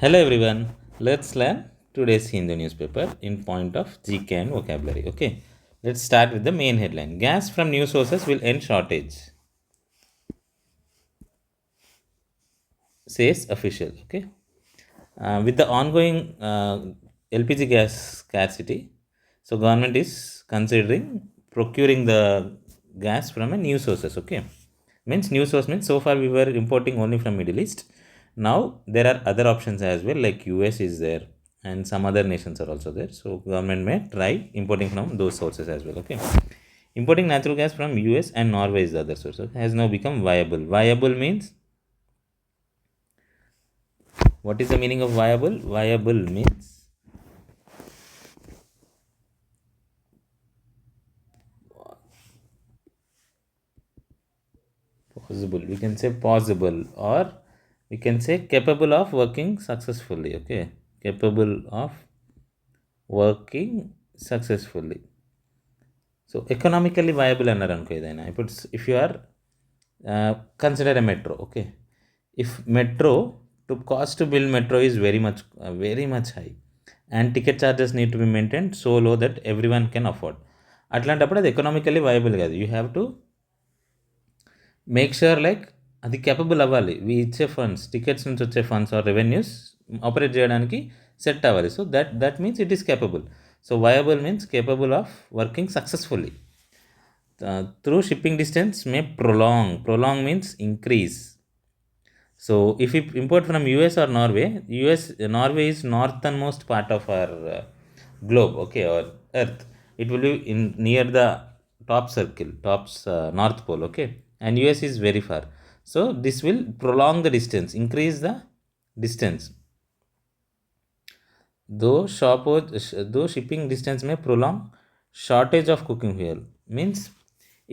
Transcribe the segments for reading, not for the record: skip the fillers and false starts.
Hello everyone, let's learn today's Hindu newspaper in point of GK and vocabulary. Okay, let's start with the main headline. Gas from new sources will end shortage, says official. Okay, with the ongoing LPG gas scarcity, so government is considering procuring the gas from a new sources. Okay, means new source means so far we were importing only from Middle East. Now there are other options as well, like US is there and some other nations are also there. So government may try importing from those sources as well. Okay, importing natural gas from US and Norway is the other source. Okay? Has now become viable. Viable means, what is the meaning of viable? Viable means possible. We can say possible, or we can say capable of working successfully. Okay, capable of working successfully. So economically viable అన్నారు అనుకో ఏదైనా. ఇప్పుడు if you are consider a metro. Okay, if metro, to cost to build metro is very much high, and ticket charges need to be maintained so low that everyone can afford. అట్లాంటప్పుడు అది economically viable కాదు. You have to make sure like అది capable అవ్వాలి. ఇచ్చే funds, tickets నుంచి వచ్చే funds are revenues operate చేయడానికి set అవ్వాలి. So that means it is capable. So viable means capable of working successfully. Through shipping distance may prolong means increase. So if we import from US or Norway is northernmost part of our globe, okay, or earth. It will be in near the top's north pole. Okay, and US is very far. So this will prolong the distance, increase the distance. Though shipping distance may prolong, shortage of cooking fuel means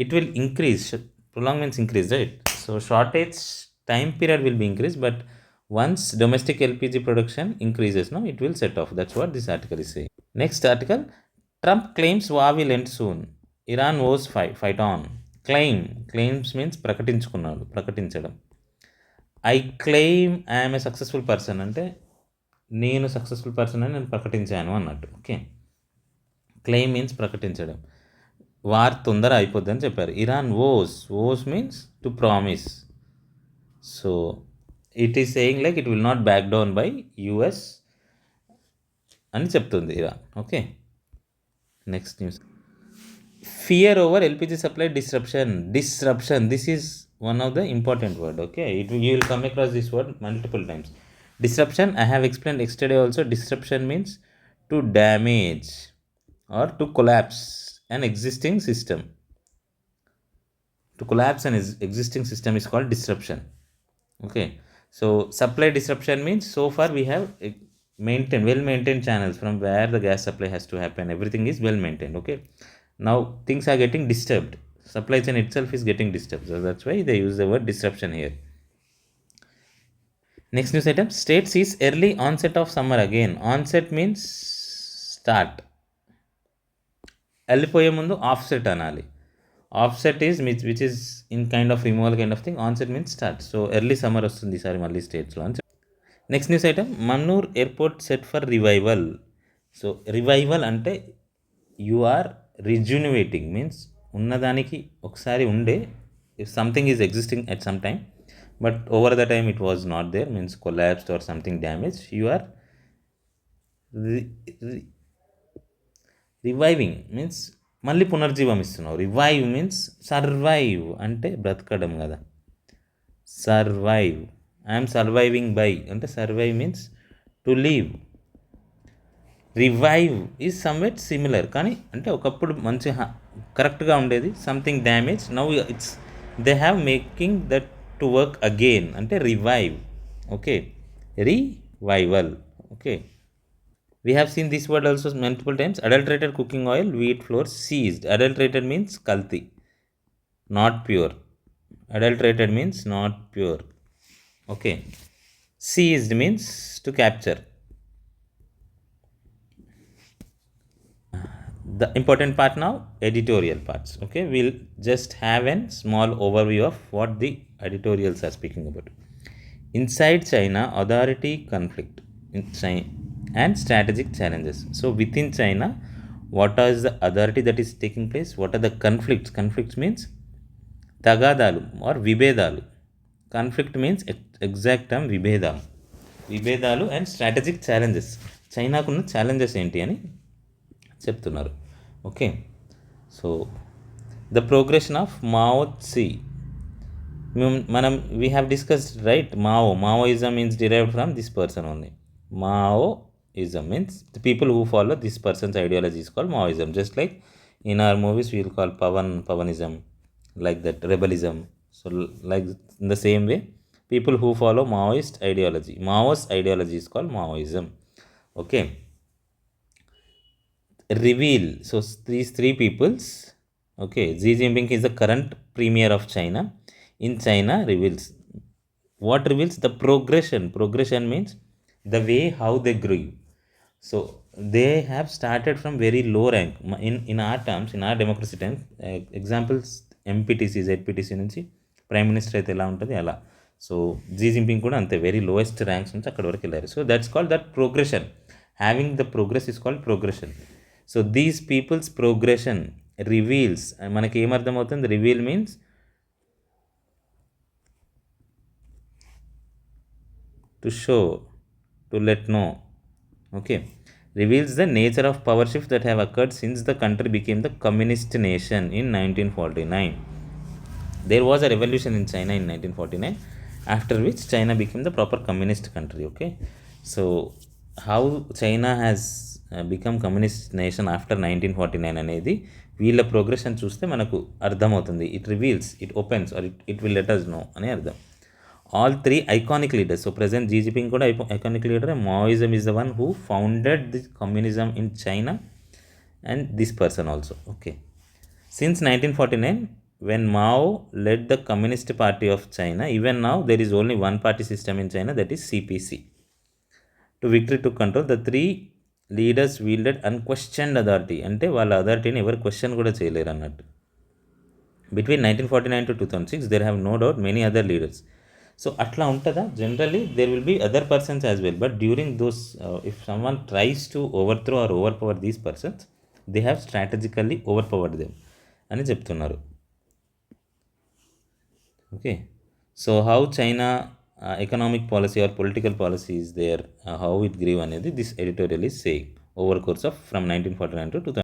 it will increase. Prolong means increase, right? So shortage time period will be increased, but once domestic LPG production increases, no, it will set off. That's what this article is saying. Next article, Trump claims war will end soon. Iran wars fight on. Claims means ప్రకటించడం. I claim I'm a successful person అంటే నేను successful person అని నేను ప్రకటించాను అన్నట్టు. Okay, claim means ప్రకటించడం. War తొందర అయిపోద్దని చెప్పారు. Iran vows means to promise. So it is saying like it will not back down by US అని చెప్తుంది Iran. Okay, next news. Fear over LPG supply disruption. This is one of the important word. Okay, you will come across this word multiple times. Disruption, I have explained yesterday also. Disruption means to damage or to collapse an existing system. To collapse an existing system is called disruption. Okay, so supply disruption means so far we have well maintained channels from where the gas supply has to happen. Everything is well maintained. Okay, now things are getting disturbed. Supply chain itself is getting disturbed. So that's why they use the word disruption here. Next news item, state sees early onset of summer again. Onset means start. వెళ్ళిపోయే ముందు offset అనాలి. Offset is which is in kind of removal kind of thing. Onset means start. So early summer వస్తుంది ఈసారి మళ్ళీ స్టేట్స్లో అని. Next news item, Mannur airport set for revival. So revival అంటే you are rejuvenating means ఉన్నదానికి ఒకసారి ఉండే, if something is existing at some time but over the time it was not there means collapsed or something damage, you are reviving means మళ్ళీ పునర్జీవం ఇస్తున్నావు. Revive means survive అంటే బ్రతకడం కదా. Survive, I'm surviving by అంటే survive means to live. Revive is somewhat similar, కానీ అంటే ఒకప్పుడు మంచి కరెక్ట్గా ఉండేది, something damage, now it's they have making that to work again అంటే revive. Okay, revival. Okay, we have seen this word also multiple times. Adulterated cooking oil, wheat flour seized. Adulterated means kalti, not pure. Adulterated means not pure. Okay, seized means to capture. The important part now, editorial parts. Okay, we'll just have a small overview of what the editorials are speaking about. Inside China, authority conflict. in China and strategic challenges. So within China, what is the authority that is taking place? What are the conflicts? Conflicts means తగాదాలు or విభేదాలు. Conflict means exact term విభేదాలు. విభేదాలు and strategic challenges. చైనాకున్న challenges ఏంటి అని చెప్తున్నారు. Okay, so the progression of Mao Tse. మనం we have discussed right. Maoism means derived from this person only. Maoism means the people who follow this person's ideology is called Maoism. Just like in our movies we will call Pavanism, like that, rebellism. So like in the same way, people who follow Maoist ideology is called Maoism. Okay, reveal. So these three peoples. Okay, Xi Jinping is the current premier of China. In China, reveals. What reveals? The progression means the way how they grew. So they have started from very low rank. In our terms, in our democracy terms, examples MPTC ZPTC నుంచి prime minister అయితే ఎలా ఉంటుంది అలా. So G Jinping కూడా అంతే, very lowest ranks నుంచి అక్కడ వరకు వెళ్ళారు. So that's called that progression. Having the progress is called progression. So these peoples progression reveals. మనకి ఏమర్థమవుతుంది? Reveal means to show, to let know. Okay, reveals the nature of power shift that have occurred since the country became the communist nation in 1949. There was a revolution in China in 1949, after which China became the proper communist country. Okay, so how China has become communist nation after 1949 అనేది వీళ్ళ progression చూస్తే మనకు అర్థమవుతుంది. It reveals, it opens or it will let us know అని అర్థం. All three iconic leaders. So present Xi Jinping కూడా iconic leader. Maoism is the one who founded the communism in China, and this person also. Okay, since 1949, when Mao led the Communist Party of China, even now there is only one party system in China, that is CPC. To victory to control, the three leaders wielded unquestioned authority. అంటే వాళ్ళ అథారిటీని ఎవరు question కూడా చేయలేరు అన్నట్టు. Between 1949 to 2006, there have no doubt many other leaders. So అట్లా ఉంటుందా? Generally there will be other persons as well, but during those if someone tries to overthrow or over power these persons, they have strategically over powered them అని చెప్తున్నారు. Okay, so how China economic policy or political policy is there, how it grieve అనేది this editorial is saying over course of from 1949 to 2000.